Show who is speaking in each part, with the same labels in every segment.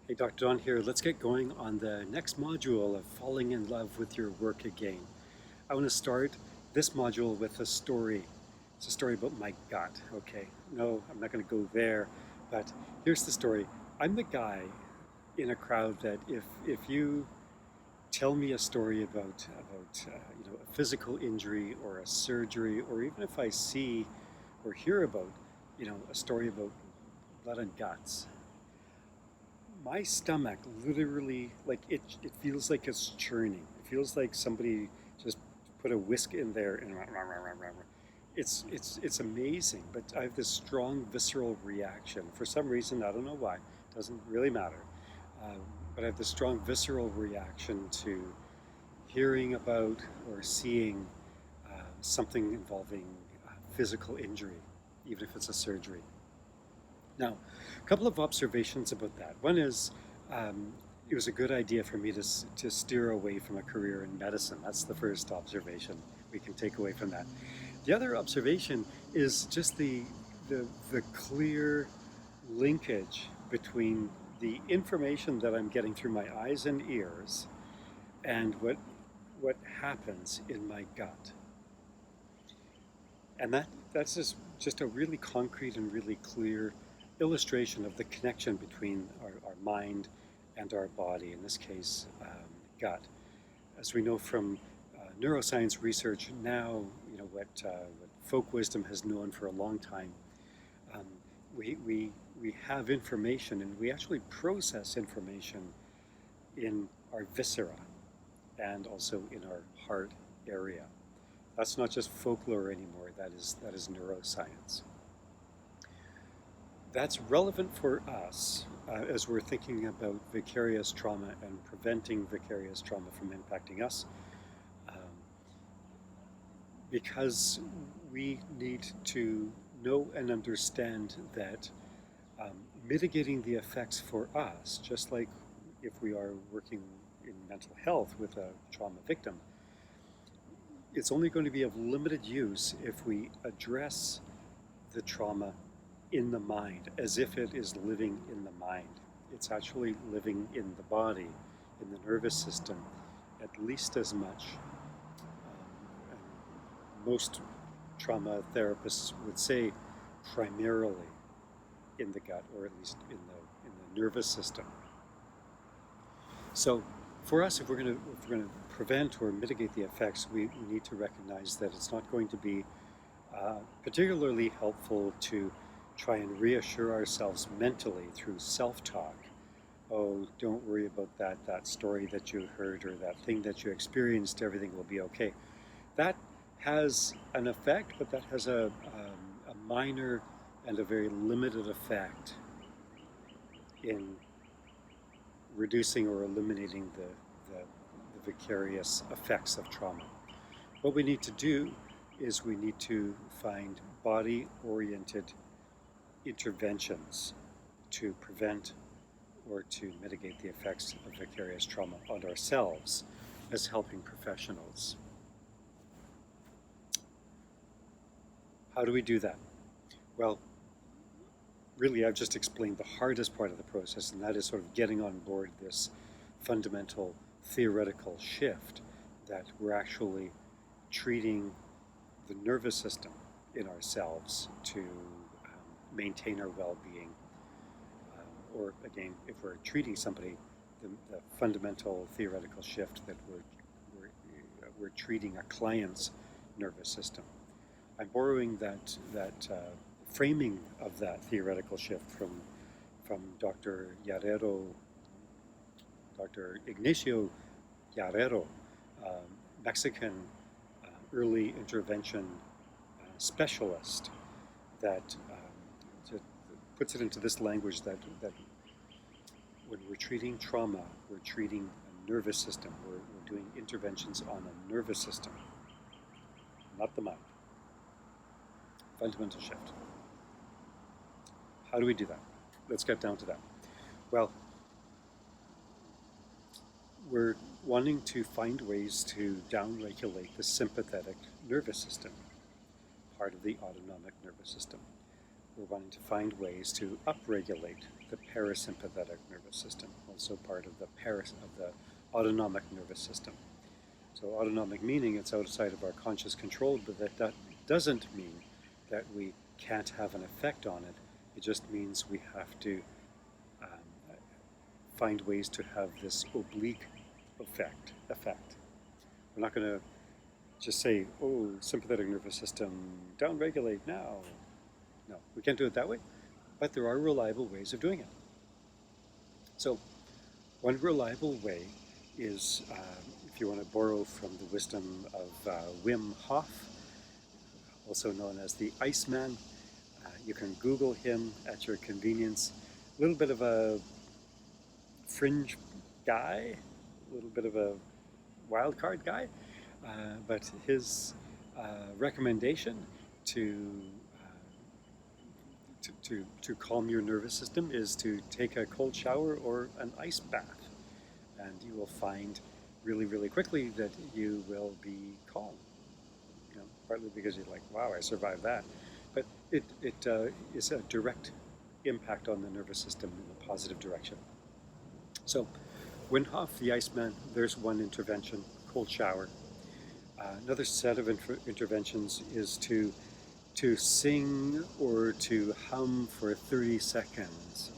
Speaker 1: Hey, Dr. Don here. Let's get going on the next module of falling in love with your work again. I want to start this module with a story. It's a story about my gut, okay? No, I'm not going to go there, but here's the story. I'm the guy in a crowd that if you tell me a story about a physical injury or a surgery, or even if I see or hear about a story about blood and guts, my stomach literally, like, it feels like it's churning. It feels like somebody just put a whisk in there and it's amazing. But I have this strong visceral reaction for some reason. I don't know why. It doesn't really matter. um, but I have this strong visceral reaction to hearing about or seeing something involving physical injury, even if it's a surgery. Now, a couple of observations about that. One is, um, it was a good idea for me to steer away from a career in medicine. That's the first observation we can take away from that. The other observation is just the clear linkage between the information that I'm getting through my eyes and ears and what happens in my gut. And that's just a really concrete and really clear illustration of the connection between our mind and our body, in this case, gut. As we know from neuroscience research now, what folk wisdom has known for a long time, um, we have information and we actually process information in our viscera and also in our heart area. That's not just folklore anymore. That is neuroscience. That's relevant for us as we're thinking about vicarious trauma and preventing vicarious trauma from impacting us, um, because we need to know and understand that um, mitigating the effects for us, just like if we are working in mental health with a trauma victim, it's only going to be of limited use if we address the trauma in the mind as if it is living in the mind. It's actually living in the body, in the nervous system, at least as much. And most trauma therapists would say primarily in the gut, or at least in the nervous system. So for us, if we're going to prevent or mitigate the effects, we need to recognize that it's not going to be particularly helpful to try and reassure ourselves mentally through self-talk. Oh, don't worry about that story that you heard or that thing that you experienced. Everything will be okay. That has an effect, but that has a minor and a very limited effect in reducing or eliminating the vicarious effects of trauma. What we need to do is we need to find body-oriented interventions to prevent or to mitigate the effects of vicarious trauma on ourselves as helping professionals. How do we do that? Well, really, I've just explained the hardest part of the process, and that is sort of getting on board this fundamental theoretical shift that we're actually treating the nervous system in ourselves to maintain our well-being. Or again, if we're treating somebody, the fundamental theoretical shift that we're treating a client's nervous system. I'm borrowing that framing of that theoretical shift from Dr. Ignacio Yarrero, Mexican early intervention specialist that puts it into this language that when we're treating trauma, we're treating a nervous system. We're doing interventions on a nervous system, not the mind. Fundamental shift. How do we do that? Let's get down to that. Well, we're wanting to find ways to downregulate the sympathetic nervous system, part of the autonomic nervous system. we're wanting to find ways to upregulate the parasympathetic nervous system, also part of the autonomic nervous system. So autonomic meaning it's outside of our conscious control, but that doesn't mean that we can't have an effect on it. It just means we have to find ways to have this oblique effect. We're not going to just say, oh, sympathetic nervous system, downregulate now. No, we can't do it that way, but there are reliable ways of doing it. So one reliable way is, if you want to borrow from the wisdom of Wim Hof, also known as the Iceman, you can Google him at your convenience. A little bit of a fringe guy, a little bit of a wild card guy, but his recommendation to calm your nervous system is to take a cold shower or an ice bath, and you will find really, really quickly that you will be calm. You know, partly because you're like, wow, I survived that, but it is a direct impact on the nervous system in a positive direction. So, Wim Hof, the Iceman, there's one intervention, cold shower. Another set of interventions is to sing or to hum for 30 seconds,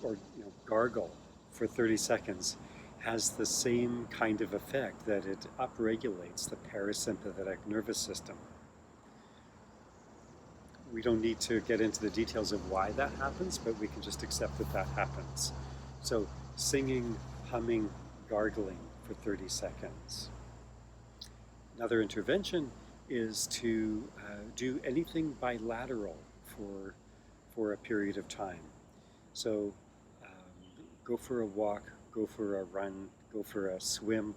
Speaker 1: or gargle for 30 seconds, has the same kind of effect, that it upregulates the parasympathetic nervous system. We don't need to get into the details of why that happens, but we can just accept that that happens. So singing, humming, gargling for 30 seconds. Another intervention is to do anything bilateral for a period of time. So go for a walk, go for a run, go for a swim.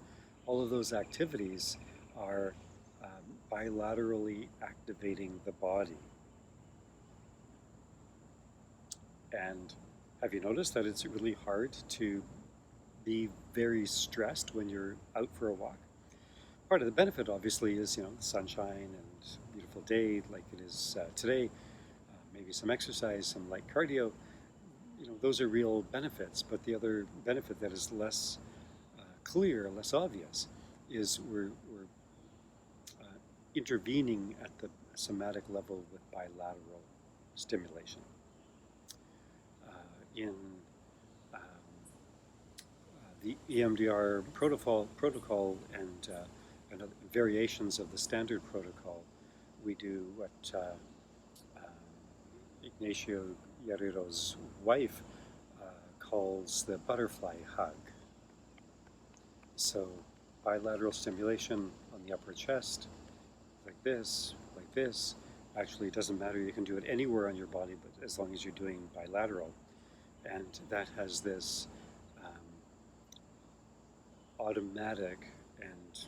Speaker 1: All of those activities are bilaterally activating the body. And have you noticed that it's really hard to be very stressed when you're out for a walk? Part of the benefit, obviously, is the sunshine and beautiful day like it is today. Maybe some exercise, some light cardio. Those are real benefits. But the other benefit that is less clear, less obvious, is we're intervening at the somatic level with bilateral stimulation. In the EMDR protocol and variations of the standard protocol, we do what Ignacio Guerrero's wife calls the butterfly hug. So bilateral stimulation on the upper chest, like this. Actually, it doesn't matter. You can do it anywhere on your body, but as long as you're doing bilateral. And that has this automatic and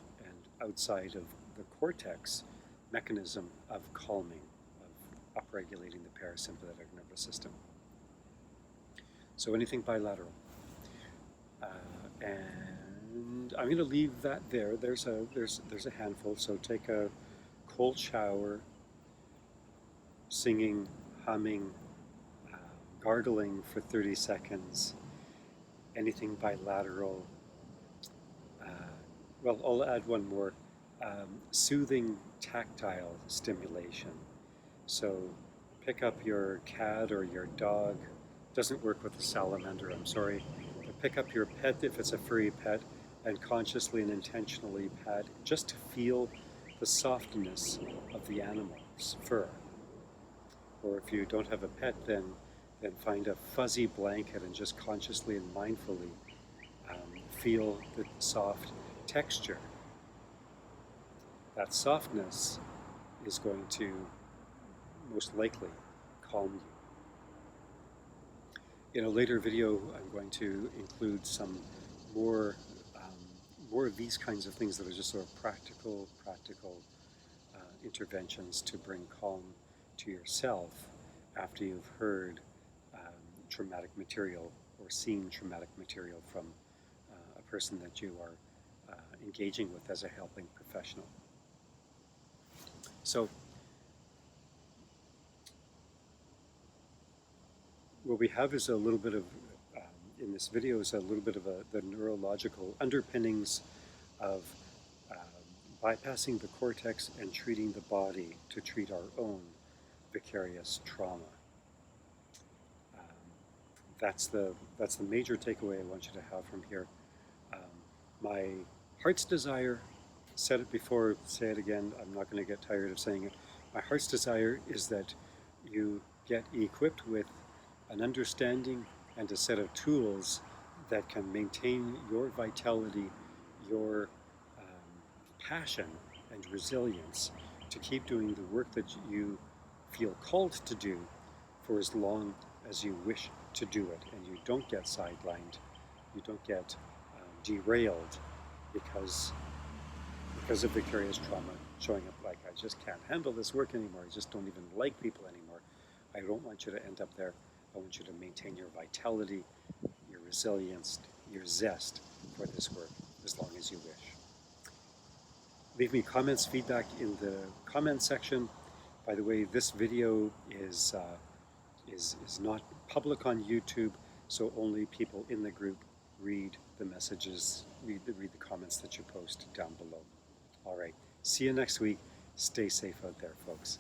Speaker 1: outside of the cortex mechanism of calming, of upregulating the parasympathetic nervous system. So anything bilateral. And I'm going to leave that there. There's a handful. So take a cold shower, singing, humming, gargling for 30 seconds, anything bilateral. Well, I'll add one more, soothing tactile stimulation. So pick up your cat or your dog. Doesn't work with the salamander, I'm sorry. But pick up your pet if it's a furry pet, and consciously and intentionally pat, just to feel the softness of the animal's fur. Or if you don't have a pet, then find a fuzzy blanket and just consciously and mindfully feel the soft texture. That softness is going to most likely calm you. In a later video, I'm going to include some more of these kinds of things that are just sort of practical interventions to bring calm to yourself after you've heard traumatic material or seen traumatic material from a person that you are engaging with as a helping professional. So what we have is a little bit of, in this video, is a little bit of the neurological underpinnings of bypassing the cortex and treating the body to treat our own vicarious trauma. That's the major takeaway I want you to have from here. My heart's desire, said it before, say it again, I'm not going to get tired of saying it. My heart's desire is that you get equipped with an understanding and a set of tools that can maintain your vitality, your passion and resilience to keep doing the work that you feel called to do for as long as you wish to do it, and you don't get sidelined, you don't get derailed because of vicarious trauma showing up like, I just can't handle this work anymore, I just don't even like people anymore. I don't want you to end up there. I want you to maintain your vitality, your resilience, your zest for this work as long as you wish. Leave me comments, feedback in the comment section. By the way, this video is not public on YouTube, so only people in the group read the messages, read the comments that you post down below. All right, see you next week. Stay safe out there, folks.